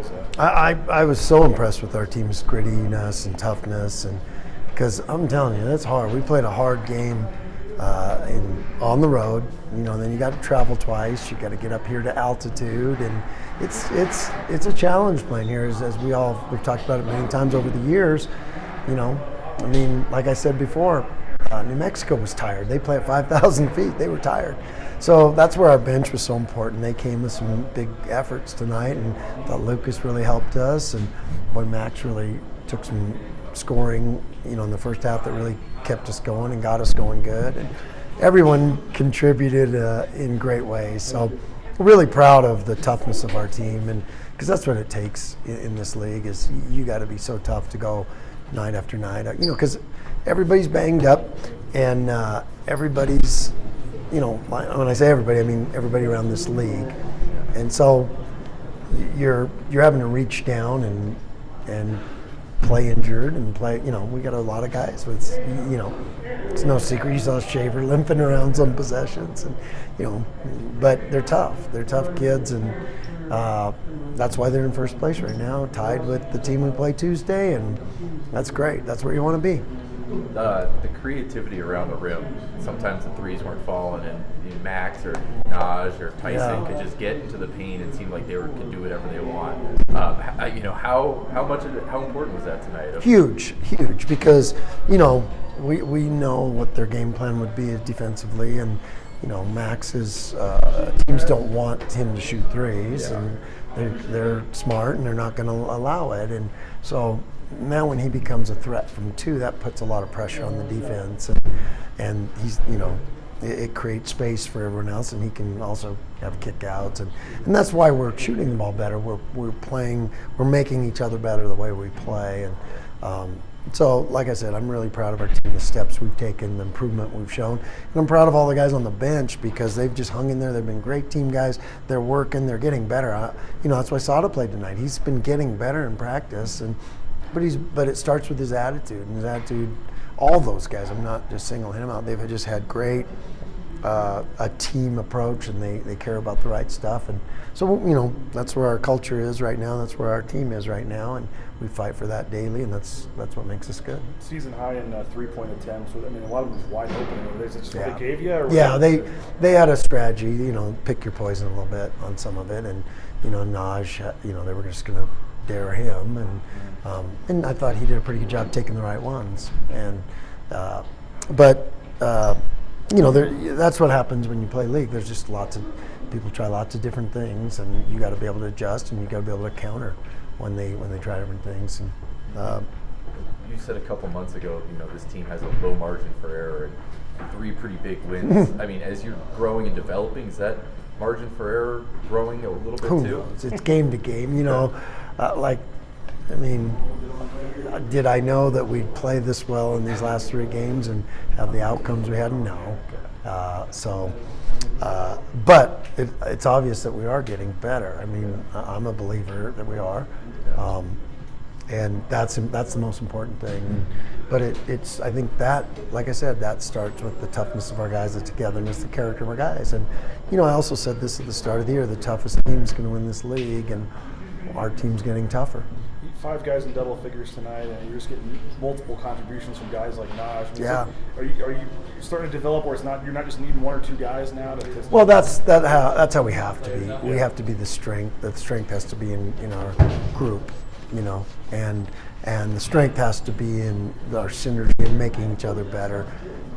was that? I was so impressed with our team's grittiness and toughness, and because I'm telling you, that's hard. We played a hard game on the road. Then you got to travel twice. You got to get up here to altitude, and it's a challenge playing here. As we've talked about it many times over the years. Like I said before, New Mexico was tired. They play at 5,000 feet. They were tired. So that's where our bench was so important. They came with some big efforts tonight, and I thought Lucas really helped us, and boy, Max really took some scoring, in the first half that really kept us going and got us going good. And everyone contributed in great ways. So really proud of the toughness of our team, and because that's what it takes in this league is you got to be so tough to go night after night. Because everybody's banged up, and everybody's, when I say everybody, I mean everybody around this league. And so you're having to reach down and play injured and play, we got a lot of guys with, it's no secret. You saw Shaver limping around some possessions, and, but they're tough. They're tough kids, and that's why they're in first place right now, tied with the team we play Tuesday, and that's great. That's where you want to be. The creativity around the rim. Sometimes the threes weren't falling, and Max or Naj or Tyson could just get into the paint and seem like they could do whatever they want. How important was that tonight? Huge, because we know what their game plan would be defensively, and Max's teams don't want him to shoot threes, and they're smart and they're not going to allow it, and so. Now when he becomes a threat from two, that puts a lot of pressure on the defense, and he's, it creates space for everyone else, and he can also have kickouts, and that's why we're shooting the ball better. We're making each other better the way we play, and so like I said, I'm really proud of our team, the steps we've taken, the improvement we've shown, and I'm proud of all the guys on the bench because they've just hung in there. They've been great team guys. They're working. They're getting better. That's why Sada played tonight. He's been getting better in practice, But it starts with his attitude, and his attitude, all those guys, I'm not just singling him out, they've just had great a team approach, and they care about the right stuff. And so, that's where our culture is right now, that's where our team is right now, and we fight for that daily, and that's what makes us good. Season high in 3-point attempts, a lot of them was wide open. Is it just what they gave you? Or they had a strategy, pick your poison a little bit on some of it, and, Naj, they were just going to dare him, and I thought he did a pretty good job taking the right ones. And that's what happens when you play league. There's just lots of people try lots of different things, and you got to be able to adjust, and you got to be able to counter when they try different things. And you said a couple months ago, this team has a low margin for error and 3 pretty big wins. As you're growing and developing, is that margin for error growing a little bit too? It's game to game, did I know that we'd play this well in these last 3 games and have the outcomes we had? No. But it's obvious that we are getting better. I'm a believer that we are, and that's the most important thing. But it's I think that, like I said, that starts with the toughness of our guys, the togetherness, the character of our guys. And I also said this at the start of the year: the toughest team is going to win this league, and our team's getting tougher. 5 guys in double figures tonight, and you're just getting multiple contributions from guys like Naj. Are you starting to develop where you're not just needing 1 or 2 guys now? Well, that's how we have to be. Yeah. We have to be the strength. The strength has to be in our group, and the strength has to be in our synergy and making each other better.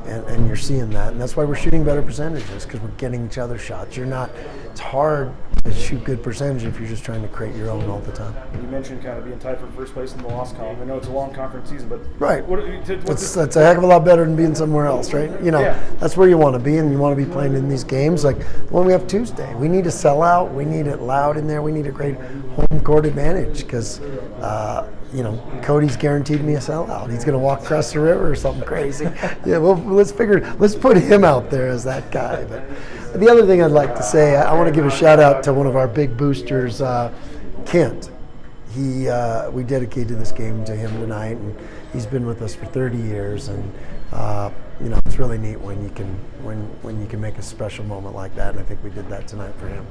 And you're seeing that, and that's why we're shooting better percentages, because we're getting each other shots. It's hard to shoot good percentage if you're just trying to create your own all the time. You mentioned kind of being tied for first place in the loss column. I know it's a long conference season, but right. That's a heck of a lot better than being somewhere else, right? That's where you want to be, and you want to be playing in these games like the one we have Tuesday. We need to sell out. We need it loud in there. We need a great home court advantage because, Cody's guaranteed me a sellout. He's going to walk across the river or something crazy. Yeah, well, let's put him out there as that guy. But the other thing I'd like to say, I want to give a shout out to one of our big boosters, Kent. We dedicated this game to him tonight, and he's been with us for 30 years. And it's really neat when you can make a special moment like that. And I think we did that tonight for him.